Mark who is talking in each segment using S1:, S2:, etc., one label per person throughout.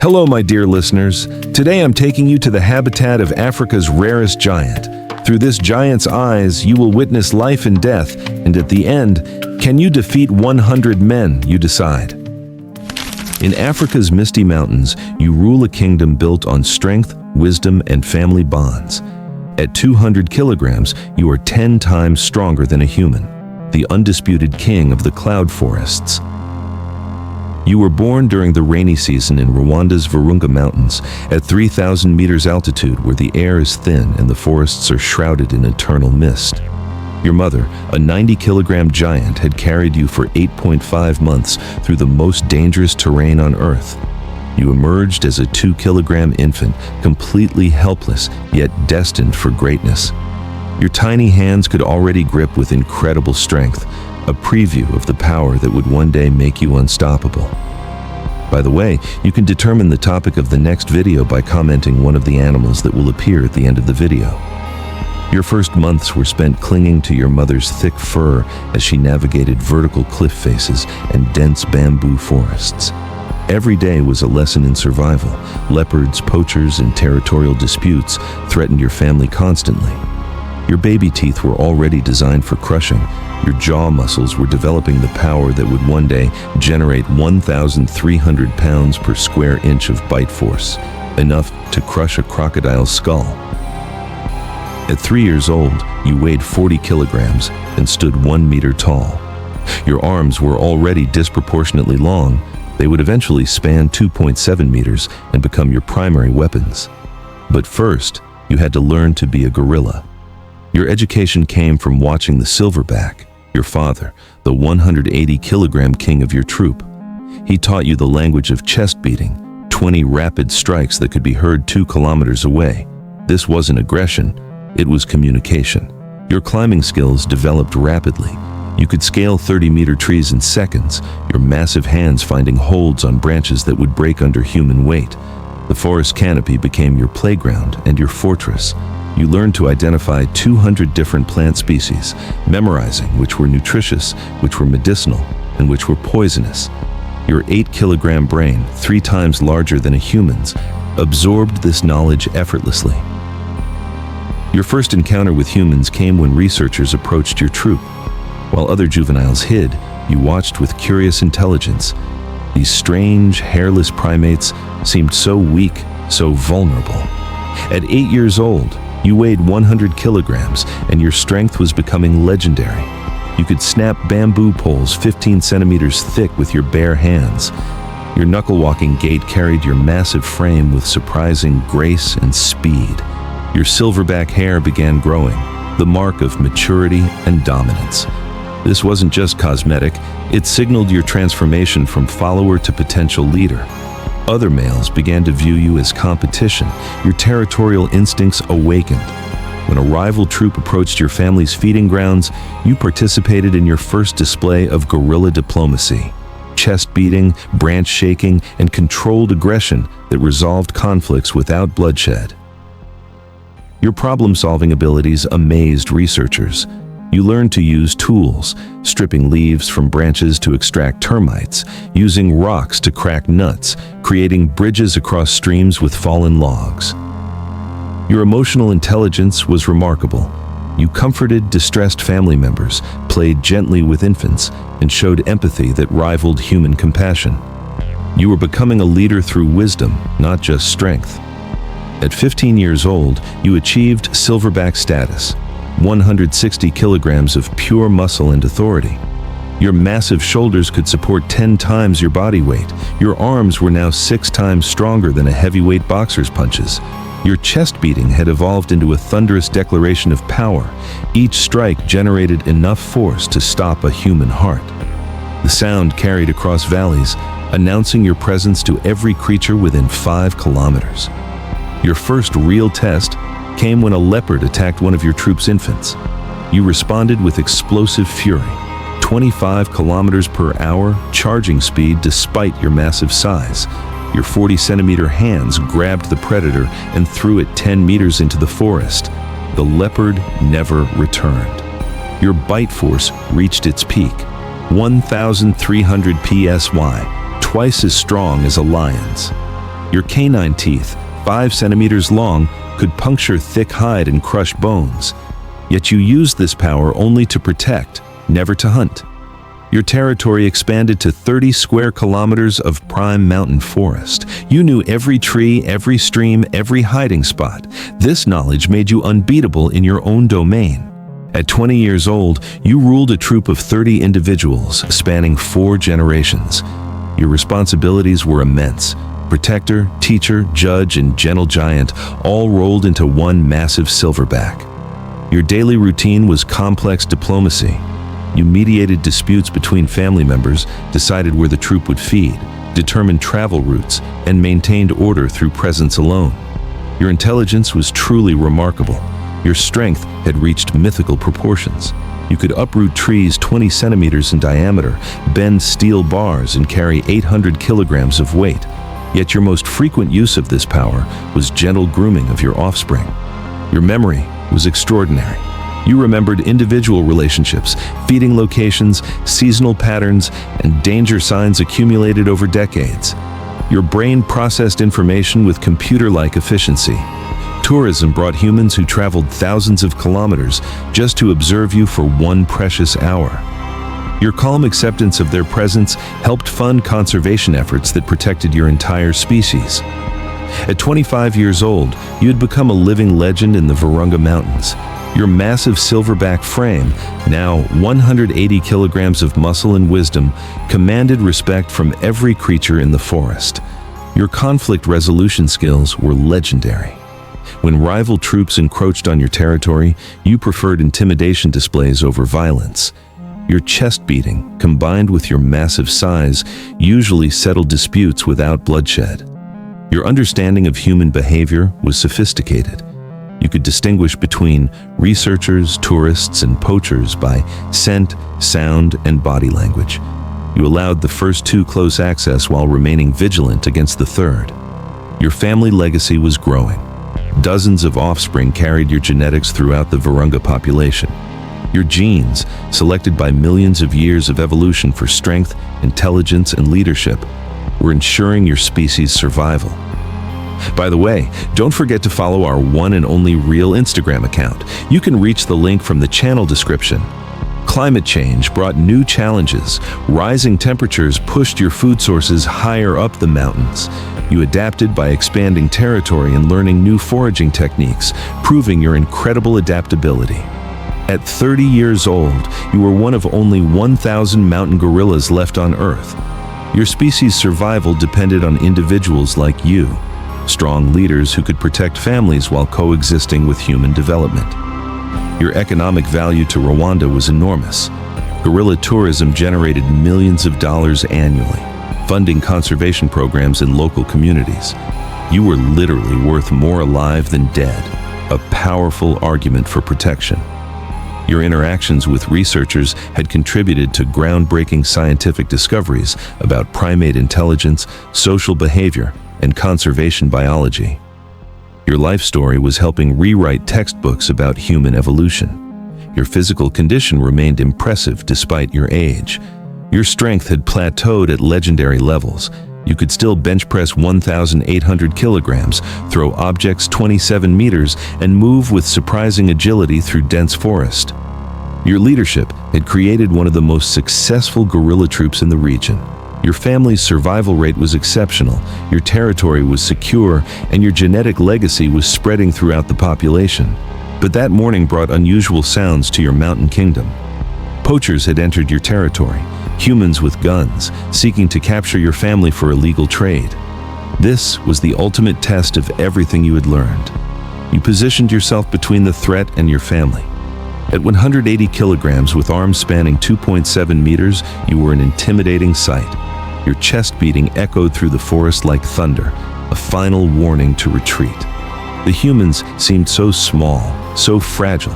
S1: Hello, my dear listeners. Today I'm taking you to the habitat of Africa's rarest giant. Through this giant's eyes, you will witness life and death, and at the end, can you defeat 100 men, you decide. In Africa's misty mountains, you rule a kingdom built on strength, wisdom, and family bonds. At 200 kilograms, you are 10 times stronger than a human, the undisputed king of the cloud forests. You were born during the rainy season in Rwanda's Virunga mountains, at 3,000 meters altitude where the air is thin and the forests are shrouded in eternal mist. Your mother, a 90-kilogram giant, had carried you for 8.5 months through the most dangerous terrain on Earth. You emerged as a 2-kilogram infant, completely helpless, yet destined for greatness. Your tiny hands could already grip with incredible strength, a preview of the power that would one day make you unstoppable. By the way, you can determine the topic of the next video by commenting one of the animals that will appear at the end of the video. Your first months were spent clinging to your mother's thick fur as she navigated vertical cliff faces and dense bamboo forests. Every day was a lesson in survival. Leopards, poachers, and territorial disputes threatened your family constantly. Your baby teeth were already designed for crushing. Your jaw muscles were developing the power that would one day generate 1,300 pounds per square inch of bite force, enough to crush a crocodile's skull. At 3 years old, you weighed 40 kilograms and stood 1 meter tall. Your arms were already disproportionately long. They would eventually span 2.7 meters and become your primary weapons. But first, you had to learn to be a gorilla. Your education came from watching the Silverback, your father, the 180-kilogram king of your troop. He taught you the language of chest beating, 20 rapid strikes that could be heard 2 kilometers away. This wasn't aggression, it was communication. Your climbing skills developed rapidly. You could scale 30-meter trees in seconds, your massive hands finding holds on branches that would break under human weight. The forest canopy became your playground and your fortress. You learned to identify 200 different plant species, memorizing which were nutritious, which were medicinal, and which were poisonous. Your 8-kilogram brain, 3 times larger than a human's, absorbed this knowledge effortlessly. Your first encounter with humans came when researchers approached your troop. While other juveniles hid, you watched with curious intelligence. These strange, hairless primates seemed so weak, so vulnerable. At 8 years old, you weighed 100 kilograms, and your strength was becoming legendary. You could snap bamboo poles 15 centimeters thick with your bare hands. Your knuckle-walking gait carried your massive frame with surprising grace and speed. Your silverback hair began growing, the mark of maturity and dominance. This wasn't just cosmetic, it signaled your transformation from follower to potential leader. Other males began to view you as competition. Your territorial instincts awakened. When a rival troop approached your family's feeding grounds, you participated in your first display of guerrilla diplomacy. Chest beating, branch shaking, and controlled aggression that resolved conflicts without bloodshed. Your problem-solving abilities amazed researchers. You learned to use tools, stripping leaves from branches to extract termites, using rocks to crack nuts, creating bridges across streams with fallen logs. Your emotional intelligence was remarkable. You comforted distressed family members, played gently with infants, and showed empathy that rivaled human compassion. You were becoming a leader through wisdom, not just strength. At 15 years old, you achieved silverback status. 160 kilograms of pure muscle and authority. Your massive shoulders could support 10 times your body weight. Your arms were now 6 times stronger than a heavyweight boxer's punches. Your chest beating had evolved into a thunderous declaration of power. Each strike generated enough force to stop a human heart. The sound carried across valleys, announcing your presence to every creature within 5 kilometers. Your first real test came when a leopard attacked one of your troop's infants. You responded with explosive fury, 25 kilometers per hour charging speed despite your massive size. Your 40-centimeter hands grabbed the predator and threw it 10 meters into the forest. The leopard never returned. Your bite force reached its peak, 1,300 psi, twice as strong as a lion's. Your canine teeth, 5 centimeters long, could puncture thick hide and crush bones. Yet you used this power only to protect, never to hunt. Your territory expanded to 30 square kilometers of prime mountain forest. You knew every tree, every stream, every hiding spot. This knowledge made you unbeatable in your own domain. At 20 years old, you ruled a troop of 30 individuals spanning 4 generations. Your responsibilities were immense. Protector, teacher, judge, and gentle giant all rolled into one massive silverback. Your daily routine was complex diplomacy. You mediated disputes between family members, decided where the troop would feed, determined travel routes, and maintained order through presence alone. Your intelligence was truly remarkable. Your strength had reached mythical proportions. You could uproot trees 20 centimeters in diameter, bend steel bars, and carry 800 kilograms of weight. Yet your most frequent use of this power was gentle grooming of your offspring. Your memory was extraordinary. You remembered individual relationships, feeding locations, seasonal patterns, and danger signs accumulated over decades. Your brain processed information with computer-like efficiency. Tourism brought humans who traveled thousands of kilometers just to observe you for one precious hour. Your calm acceptance of their presence helped fund conservation efforts that protected your entire species. At 25 years old, you had become a living legend in the Virunga Mountains. Your massive silverback frame, now 180 kilograms of muscle and wisdom, commanded respect from every creature in the forest. Your conflict resolution skills were legendary. When rival troops encroached on your territory, you preferred intimidation displays over violence. Your chest beating, combined with your massive size, usually settled disputes without bloodshed. Your understanding of human behavior was sophisticated. You could distinguish between researchers, tourists, and poachers by scent, sound, and body language. You allowed the first 2 close access while remaining vigilant against the third. Your family legacy was growing. Dozens of offspring carried your genetics throughout the Virunga population. Your genes, selected by millions of years of evolution for strength, intelligence, and leadership, were ensuring your species' survival. By the way, don't forget to follow our one and only real Instagram account. You can reach the link from the channel description. Climate change brought new challenges. Rising temperatures pushed your food sources higher up the mountains. You adapted by expanding territory and learning new foraging techniques, proving your incredible adaptability. At 30 years old, you were one of only 1,000 mountain gorillas left on Earth. Your species' survival depended on individuals like you, strong leaders who could protect families while coexisting with human development. Your economic value to Rwanda was enormous. Gorilla tourism generated millions of dollars annually, funding conservation programs in local communities. You were literally worth more alive than dead, a powerful argument for protection. Your interactions with researchers had contributed to groundbreaking scientific discoveries about primate intelligence, social behavior, and conservation biology. Your life story was helping rewrite textbooks about human evolution. Your physical condition remained impressive despite your age. Your strength had plateaued at legendary levels. You could still bench press 1,800 kilograms, throw objects 27 meters, and move with surprising agility through dense forest. Your leadership had created one of the most successful gorilla troops in the region. Your family's survival rate was exceptional, your territory was secure, and your genetic legacy was spreading throughout the population. But that morning brought unusual sounds to your mountain kingdom. Poachers had entered your territory, humans with guns, seeking to capture your family for illegal trade. This was the ultimate test of everything you had learned. You positioned yourself between the threat and your family. At 180 kilograms with arms spanning 2.7 meters, you were an intimidating sight. Your chest beating echoed through the forest like thunder, a final warning to retreat. The humans seemed so small, so fragile.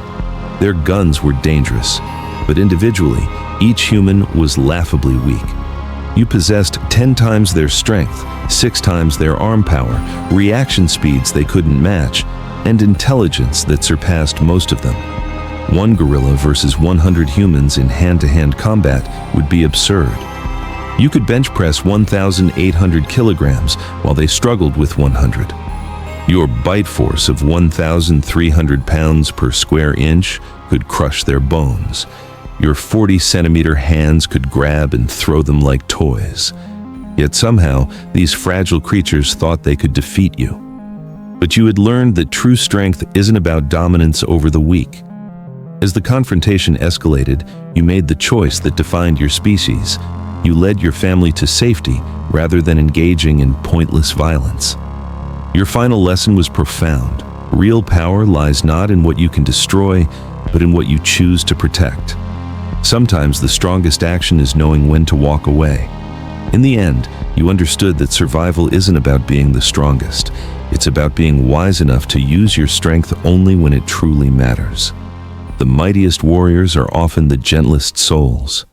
S1: Their guns were dangerous, but individually, each human was laughably weak. You possessed 10 times their strength, 6 times their arm power, reaction speeds they couldn't match, and intelligence that surpassed most of them. One gorilla versus 100 humans in hand-to-hand combat would be absurd. You could bench press 1,800 kilograms while they struggled with 100. Your bite force of 1,300 pounds per square inch could crush their bones. Your 40-centimeter hands could grab and throw them like toys. Yet somehow, these fragile creatures thought they could defeat you. But you had learned that true strength isn't about dominance over the weak. As the confrontation escalated, you made the choice that defined your species. You led your family to safety rather than engaging in pointless violence. Your final lesson was profound. Real power lies not in what you can destroy, but in what you choose to protect. Sometimes the strongest action is knowing when to walk away. In the end, you understood that survival isn't about being the strongest. It's about being wise enough to use your strength only when it truly matters. The mightiest warriors are often the gentlest souls.